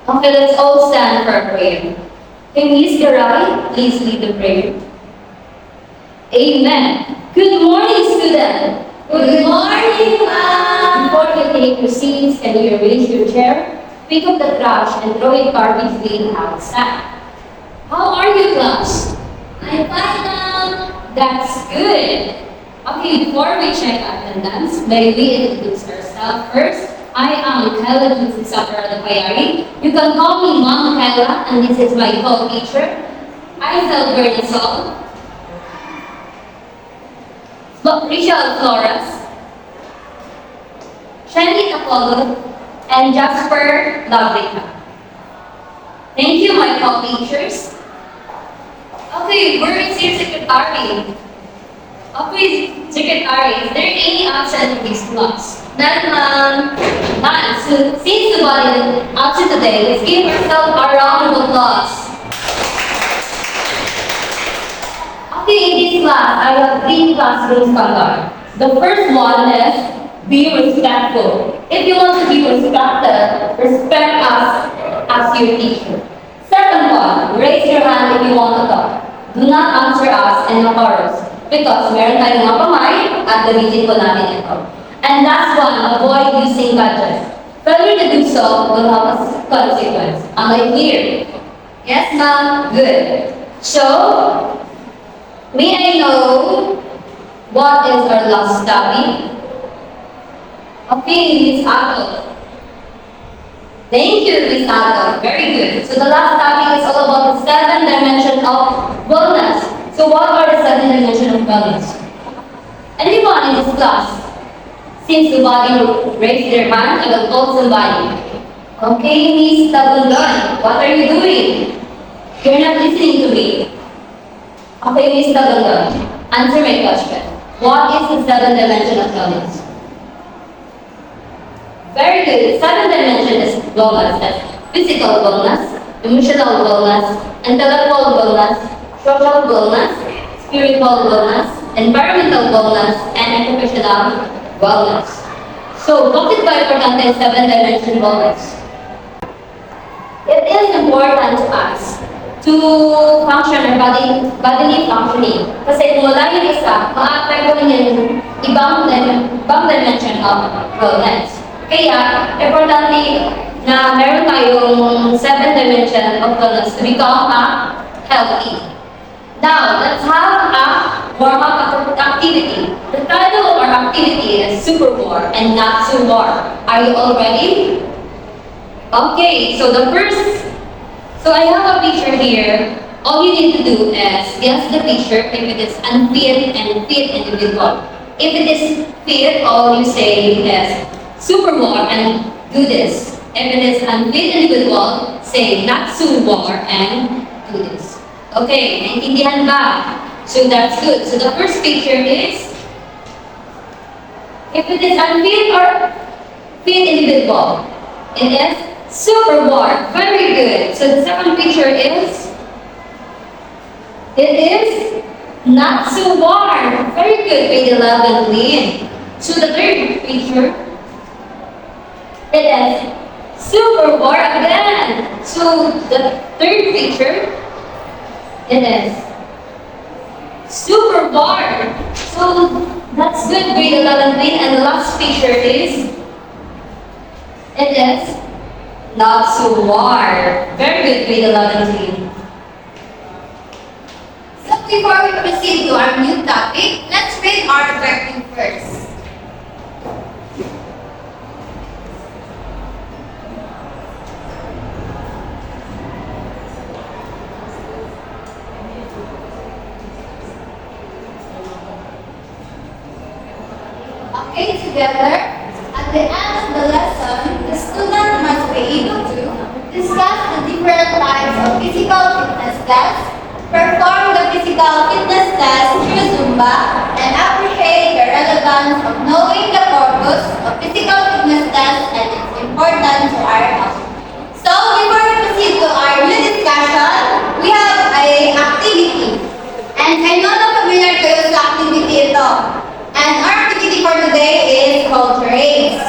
Okay, let's all stand for a prayer. Can Miss Garay please lead the prayer? Amen. Good morning, students. Good morning, ma'am. Before you take your seats and you arrange your chair, pick up the trash and throw it garbage bin outside. How are you, class? I'm fine, ma'am. That's good. Okay, before we check attendance, may we introduce ourselves first. I am Kayla Judith Sakura Payari. You can call me Mom Kayla, and this is my co-teacher, Isel Bernasol, Rachel Flores, Shandy Apollo, and Jasper Labrica. Thank you, my co-teachers. Okay, where is your secretary? Okay, secretary, is there any absent in this class? None, ma'am. None. So, since nobody is absent today, let's give ourselves a round of applause. Okay, in this class, I have 3 classroom standards. The first one is be respectful. If you want to be respected, respect us as your teacher. Second one, raise your hand if you want to talk. Do not answer us in a chorus because meron tayong mga kamay at gamitin po natin ito. And last one, avoid using gadgets. Failure to do so will have a consequence. Am I clear? Yes, ma'am. Good. So, may I know what is our last topic? Okay, Miss Ato. Thank you, Miss Ato. Very good. So the last topic is all about the 7 dimensions of wellness. So what are the 7 dimensions of wellness? Anyone in this class? Since nobody raised their hand, I will call somebody. Okay, Miss Tabundan, what are you doing? You're not listening to me. Okay, Miss Tabundan, answer my question. What is the 7 dimension of wellness? Very good. 7 dimension is wellness. That's physical wellness, emotional wellness, intellectual wellness, social wellness, spiritual wellness, environmental wellness, and occupational wellness. So, bakit ba importante 7 dimension wellness? It is important to us to function or bodily functioning. Kasi kung wala yung isa, ma-apektuhan yung ibang dimension of wellness. Kaya, importante na meron tayong 7 dimension of wellness to become healthy. Now, let's have a warm-up activity. The title of our activity is Super War and Not So War. Are you all ready? Okay, so I have a picture here. All you need to do is guess the picture if it is unfit and fit individual. If it is fit, all you say is super war and do this. If it is unfit individual, say not so war and do this. Okay, naintindihan ba? So that's good. So the first picture is if it is unfit or fit individual, it is super war. Very good. So the second picture is it is not so war. Very good. Grade 11, Lynn. So the third picture it is super war again. So the third picture it is super war. So that's good. Grade 11, Lynn. And the last picture is it is not so war. Very good, grade 11 team. So before we proceed to our new topic, let's read our objective first. Okay, together, at the end of the lesson, the student must be able to discuss the different types of physical fitness tests, perform the physical fitness test through Zumba, and appreciate the relevance of knowing the purpose of physical fitness test and its importance to our health. So, before we proceed to our new discussion, we have a activity. And I know na familiar kayo sa activity ito. And our activity for today is called race.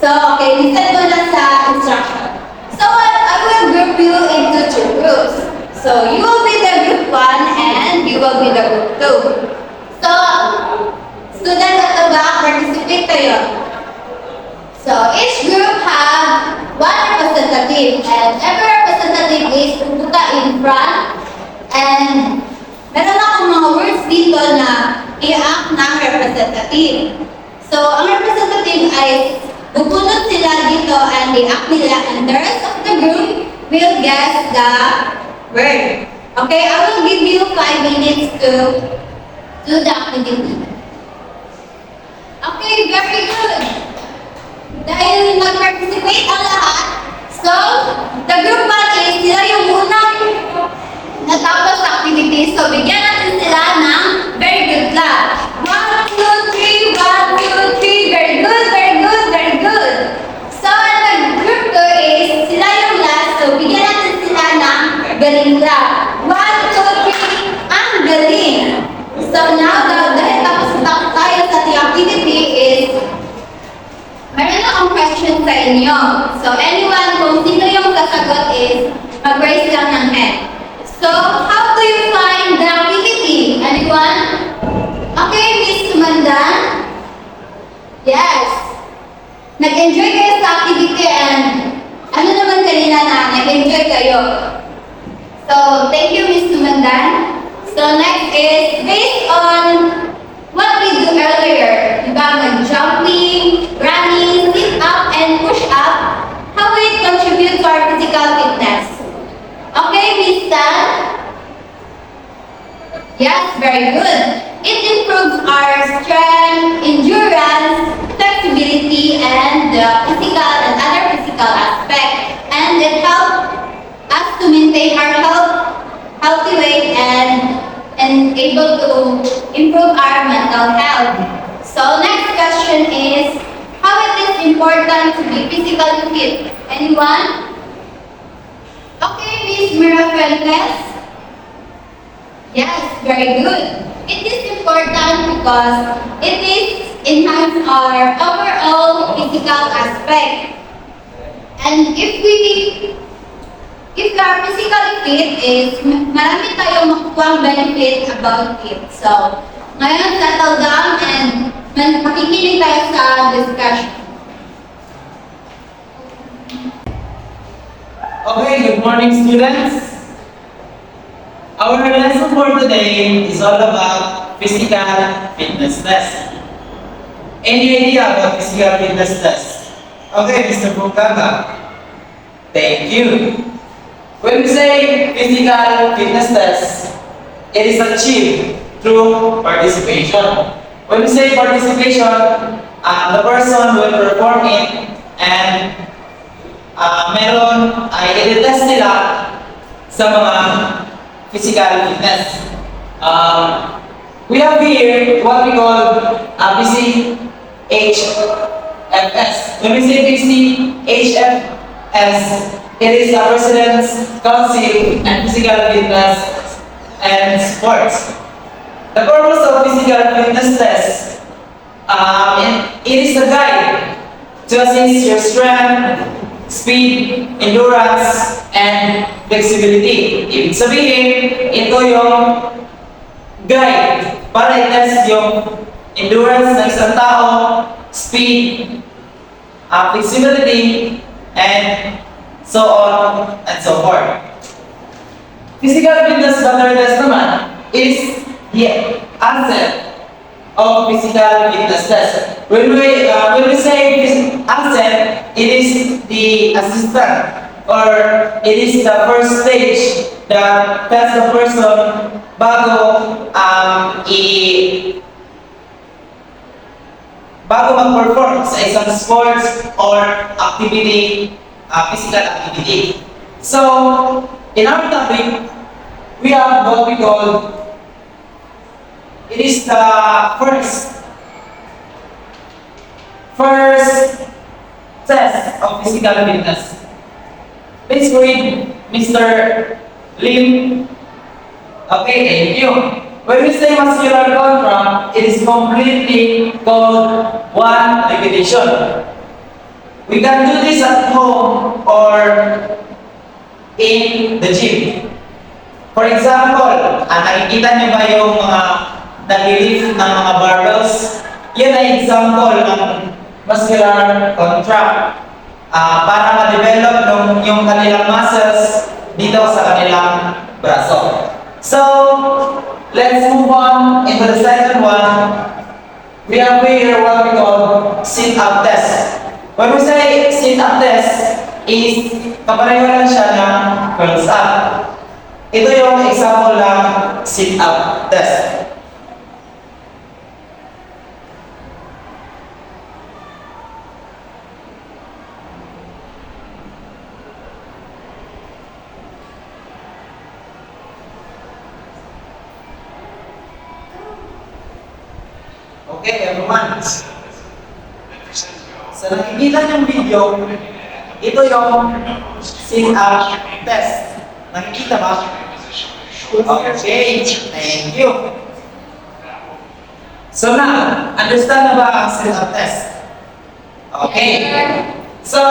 So, okay, listen mo lang sa instruction. So, what I groups. So you will be the group 1 and you will be the group 2. So, students at the back, participate kayo. So each group have one representative and every representative is pupunta in front and meron akong mga words dito na i-act ng representative. So ang representative ay bubunot sila dito and i-act nila and the rest of the group will guess the word. Okay, I will give you 5 minutes to do the activity. Okay, very good. Dahil nag-participate ang lahat, so, the group 1 is sila yung unang natapos sa activity. So, bigyan natin sila ng very good clap. 1, 2, 3, 1, 2, 3. Very good, very good, very good. So, the group 2 is sila yung last. So, bigyan natin sila ng galing clap. 1, 2, 3. Ang galing. So, now, dahil tapos na tayo sa ating activity is meron akong question sa inyo. So, anyone, kung sino yung kasagot is, mag-raise lang ng hand. So, how do you find the activity? Anyone? Okay, Miss Sumandan? Yes. Nag-enjoy kayo sa activity and ano naman kanina na nag-enjoy kayo? So, thank you, Miss Sumandan. So, next is based on what we do earlier, diba, mag-jumping, running, sit-up, and push-up, how will it contribute to our physical fitness? Okay, Miss Tan? Yes, very good. It improves our strength, endurance, flexibility, and physical and other physical aspects. And it helps us to maintain our healthy weight and able to improve our mental health. So next question is, how it is important to be physically fit? Anyone? Okay, Miss Mira Fuentes? Yes, very good. It is important because it is enhance our overall physical aspect. And if we are physically fit is marami tayong makukuha benefit about it. So, ngayon settle down and makikinig tayo sa discussion. Okay, good morning students. Our lesson for today is all about physical fitness test. Any idea about physical fitness test? Okay, Mr. Bukanga. Thank you. When we say physical fitness test, it is achieved through participation. When we say participation, the person will perform it and meron ay i-test nila sa mga physical fitness. We have here what we call PCHFS. When we say PCHFS, it is a President's Council and Physical Fitness and Sports. The purpose of physical fitness test, it is a guide to assist your strength, speed, endurance, and flexibility. Ibig sabihin, ito yung guide para i-test yung endurance ng isang tao, speed, flexibility, and so on and so forth. Physical fitness standard test naman is the answer of physical fitness test. When we say answer, it is the assistant or it is the first stage that tests the person bago mag-perform sa isang sports or activity, physical activity. So, in our topic, we have what we call, it is the first test of physical fitness. Please read Mr. Lim. Okay, thank you. When we say muscular contract, it is completely called one repetition. We can do this at home or in the gym. For example, nakikita niyo ba yung mga nag-lift ng mga barbells? Yan ay example ng muscular contract para ma-develop yung kanilang muscles dito sa kanilang braso. So, let's move on into the second one. We have here what we call sit-up test. When we say sit-up test, is kapareho lang siya ng curls up. Ito yung example ng sit-up test. Okay, everyone. Sa nakikita niyong video, ito yung sit-up test. Nakikita ba? Okay, thank you. So now, understand na ba ang sit-up test? Okay. So,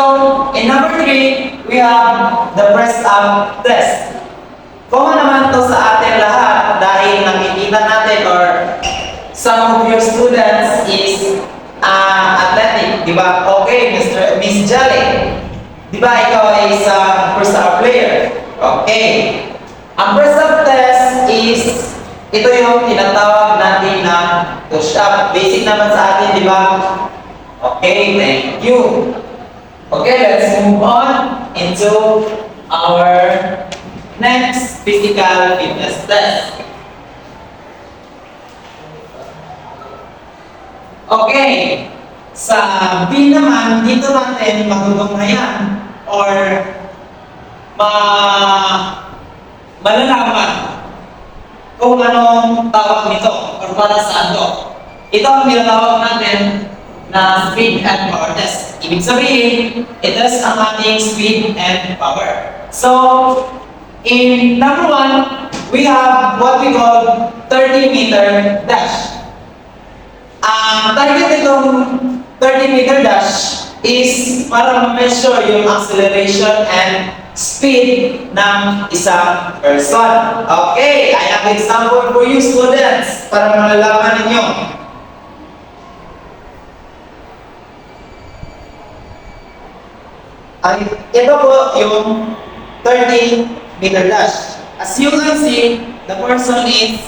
in number 3, we have the press-up test. Common naman to sa atin lahat dahil nakikita natin or some of your students is athletic, di ba? Okay, Miss Jolly. Di ba ikaw ay isang press-up player? Okay. Ang press-up test is, ito yung tinatawag natin na push-up. Basic naman sa atin, di ba? Okay, thank you. Okay, let's move on into our next physical fitness test. Okay, sa B naman, dito natin matutunghayan or malalaman kung anong tawag nito or para saan to. Ito ang tinatawag natin na speed and power test. Ibig sabihin, i-test ang ating speed and power. So, in number 1, we have what we call 30-meter dash. Ang target nitong 30-meter dash is para ma-measure yung acceleration and speed ng isang person. Okay, I have example for you students para malalaman ninyo. Ito po yung 30-meter dash. As you can see, the person is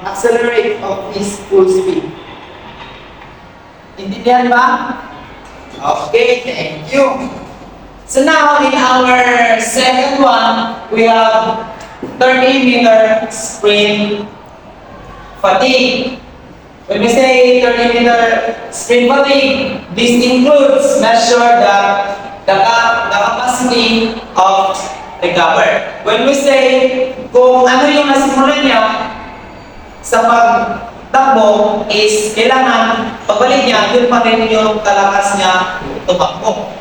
accelerate of his full speed. Intindihan ba? Okay, thank you. So now, in our second one, we have 30-meter sprint fatigue. When we say 30-meter sprint fatigue, this includes measure the capacity of recover. When we say kung ano yung nasimulan niya sa pagtakbo is kailangan pagbalik niya, yun pa rin yung kalakas niya tumakbo.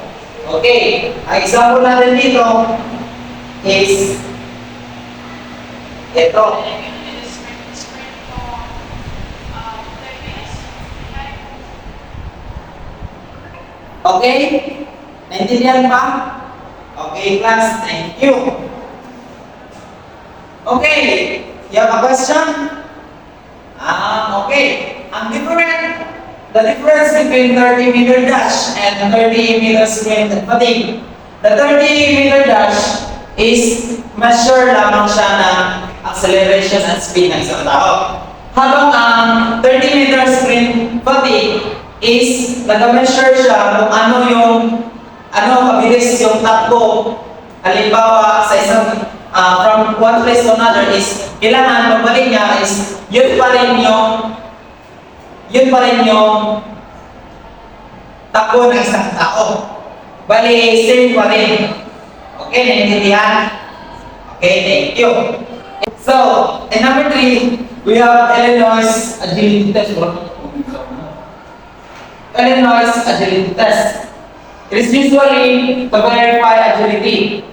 Okay, ang example natin dito is ito. Okay? Naintindihan ba? Okay, class. Thank you. Okay. You have a question? Okay. The difference between 30-meter dash and 30-meter sprint fatigue. The 30-meter dash is measure lamang siya ng acceleration and speed ng isang tao. Habang ang 30-meter sprint fatigue is nag-measure siya kung ano kabilis yung takbo. Halimbawa sa isang from one place to another is kailangan pagbalik niya is yun pa rin yung takbo ng isang tao. Bali, same pa rin. Okay, naintindihan? Okay, thank you. So, in number 3, we have Illinois agility test. Illinois agility test. It is usually to verify agility.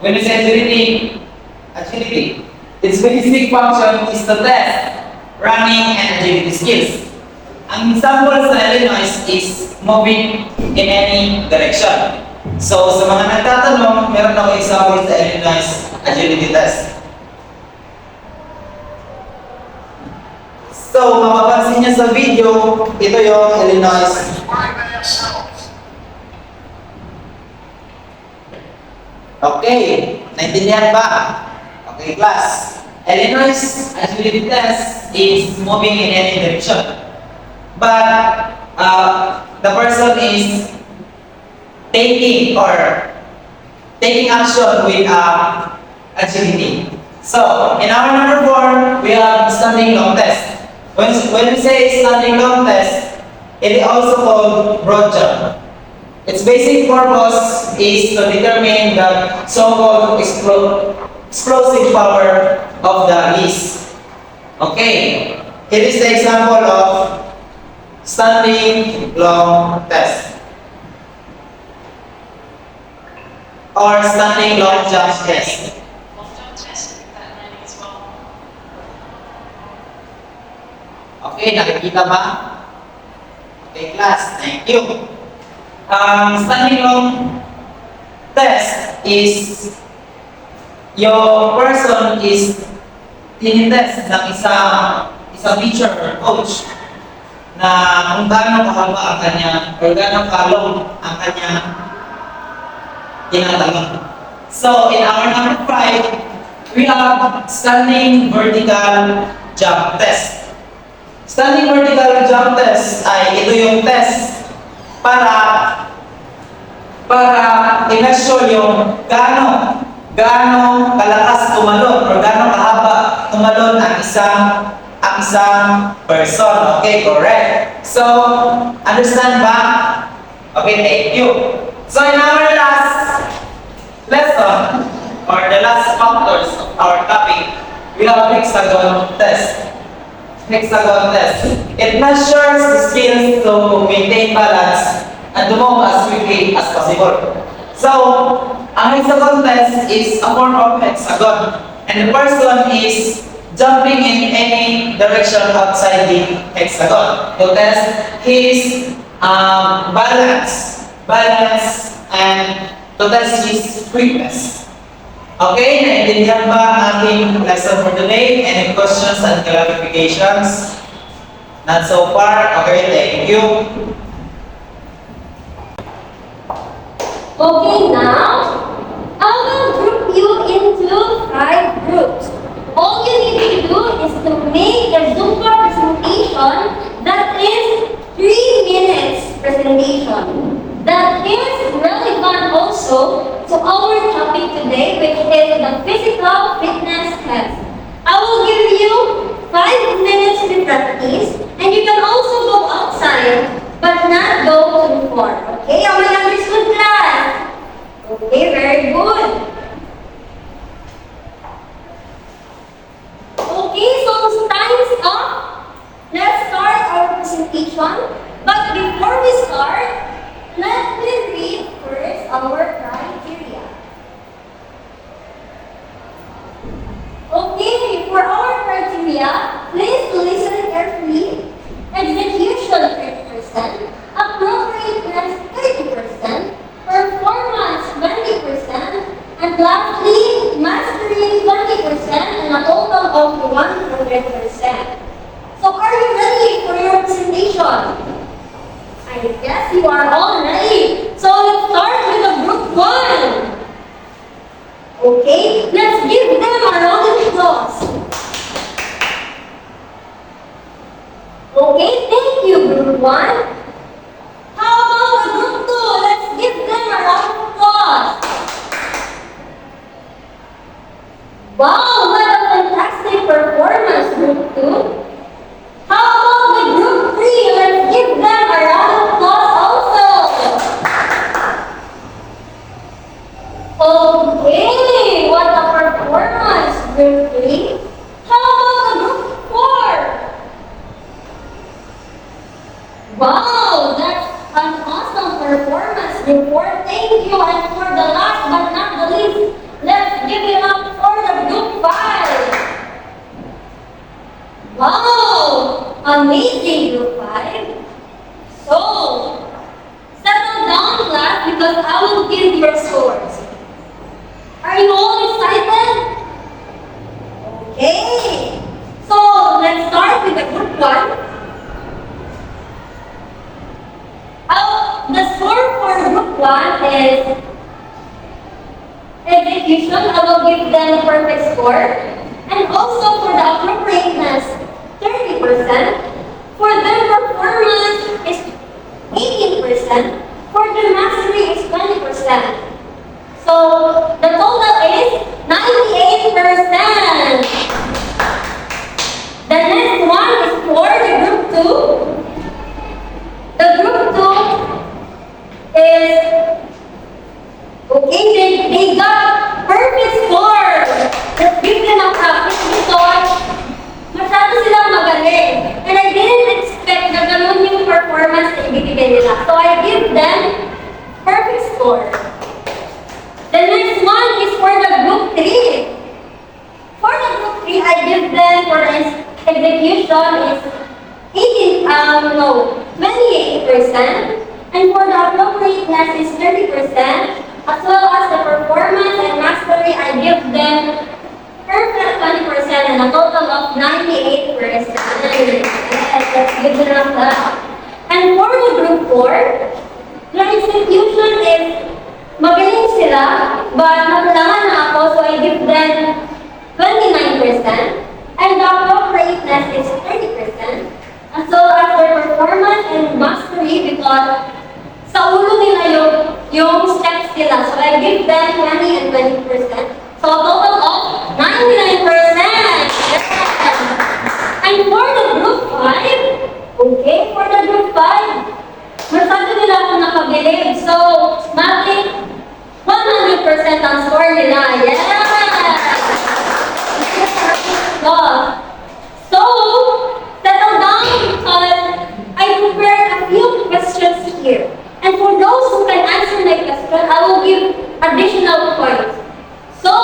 When we say agility, its basic function is to test running and agility skills. Ang example sa Illinois is moving in any direction. So, sa mga nagtatanong, meron ako example sa Illinois agility test. So, mapapansin niyo sa video, ito yung Illinois. Okay, naintindihan ba? Okay, class. Illinois agility test is moving in any direction. But, the person is taking action with agility. So, in our number 4, we have standing long test. When we say standing long test, it is also called broad jump. Its basic purpose is to determine the so-called explosive power of the knees. Okay, here is the example of standing long test or standing long jump test. Okay, nakikita ba? Okay, class, thank you. Standing long test is your person is tinitest ng isang teacher or coach na kung gaano kahaba ang kanya or gaano kalong ang kanya tinatanong. So, in our number 5, we have standing vertical jump test. Standing vertical jump test ay ito yung test para i-measure yung gaano kalakas tumalon or gaano kahaba tumalon ang isang person. Okay, correct. So, understand ba? Okay, thank you. So, in our last lesson or the last factors of our topic, we have hexagon test. Hexagon test. It measures the skills to maintain balance and to move as quickly as possible. So, ang hexagon test is a form of hexagon, and the person is jumping in any direction outside the hexagon to test his balance, and to test his quickness. Okay, naintindihan ba ang ating lesson for today? Any questions and clarifications? Not so far? Okay, thank you. Okay, now, I will group you into 5 groups. All you need to do is to make a Zoom presentation that is 3 minutes presentation. That is relevant also to our topic today, which is the physical fitness test. I will give you 5 minutes to practice, and you can also go outside, but not go too far. Okay, am I understood, class? Okay, very good. Okay, so time's up. Let's start our presentation. But before we start, let me read first our criteria. Okay, for our criteria, please listen carefully. Execution 30%, appropriateness 30%, performance 20%, and lastly, mastery 20%, and a total of 100%. So are you ready for your presentation? I guess you are all ready. So let's start with the group 1. Okay, let's give them a round of applause. Okay, thank you, group 1. How about the group 2? Let's give them a round of applause. Wow, what a fantastic performance, group 2. How about the group 3? Let's give them a round of applause also. Okay, what a performance, group 3. How about the group 4? Wow, that's an awesome performance, group 4. Thank you. And for the last but not the least, let's give it up for the group 5. Wow! Amazing, group 5. So, settle down, class, because I will give your scores. Are you all excited? Okay. So let's start with the group 1. The score for group 1 is execution. I will give them a perfect score. And also for the appropriateness, 30%. For their performance is 18%. For their mastery is 20%. So the total is 98%. The next one is for the group 2. The group 2 is, okay, they got perfect score. Let's give them a clap because masyado silang magaling. And I didn't expect na ganun yung performance na ibigay nila. So I give them perfect score. The next one is for the group 3. For the group 3, I give them for the execution is 28%. And for the appropriateness is 30%. As well as the performance and mastery, I give them perfect 20% and a total of 98%. Yes, let's give them a clap. And for the group 4, the execution is magaling sila, but nakulangan na ako, so I give them 29%. And the appropriateness is 30%. As well as their performance and mastery because sa ulo nila yung steps nila. So I give them 20 and 20%. So a total of 99%. Yes. And for the group 5, okay, for the group 5, masyado nila ako nakabilib. So, matik 100% ang score nila. Yes! So, settle down because I prepared a few questions here. And for those who can answer my question, I will give additional points. So,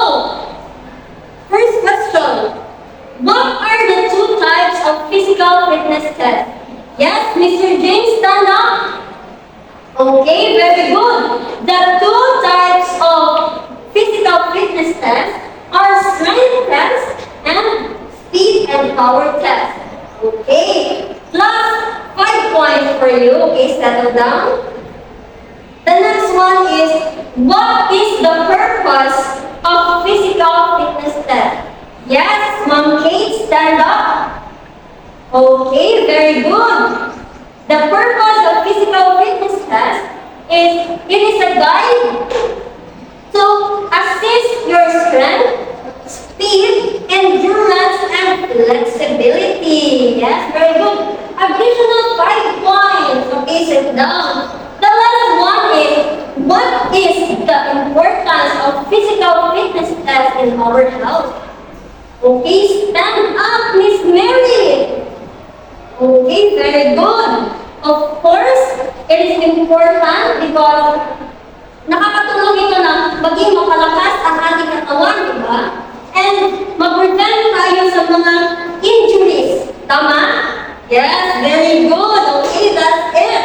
first question. What are the 2 types of physical fitness tests? Yes, Mr. James, stand up. Okay, very good. The 2 types of physical fitness tests are strength test and speed and power test. Okay, plus 5 points for you. Okay, settle down. The next one is, what is the purpose of physical fitness test? Yes, Mom Kate, stand up. Okay, very good. The purpose of physical fitness test is, it is a guide to assist your strength, speed, endurance, and flexibility. Yes, very good. Additional 5 points. Okay, sit down. The last one is, what is the importance of physical fitness test in our health? Okay, stand up, Miss Mary. Okay, very good. Of course, it is important because nakakatulong ito na maging makalakas ang ating katawan, di ba? And mag-prevent tayo sa mga injuries. Tama? Yes, very good. Okay, that's it.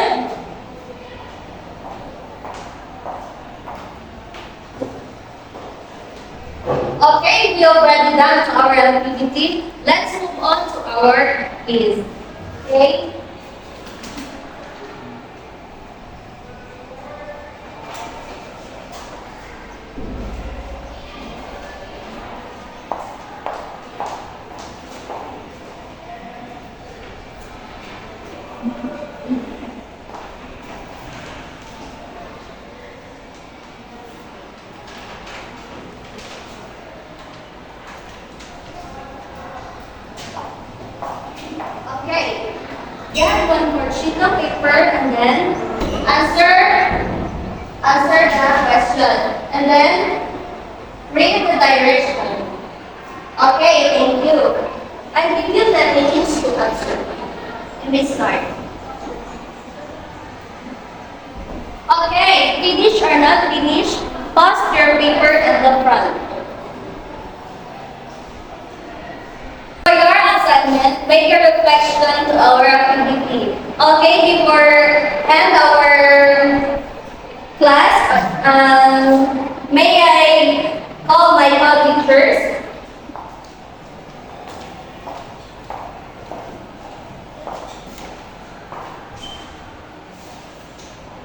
Okay, we already done to our activity. Let's move on to our quiz. Okay? Okay. Get one more sheet of paper and then answer that question. And then read the direction. Okay, thank you. I give you 10 minutes to answer. You may start. Okay, finish or not finish, pass your paper at the front. For your assignment, make a reflection to our activity. Okay, before end our class,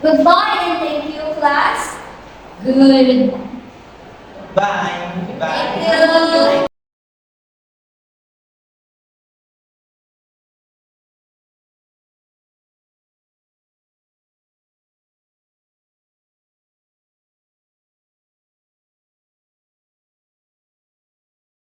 Goodbye and thank you, class. Good. Bye. Bye. Thank you.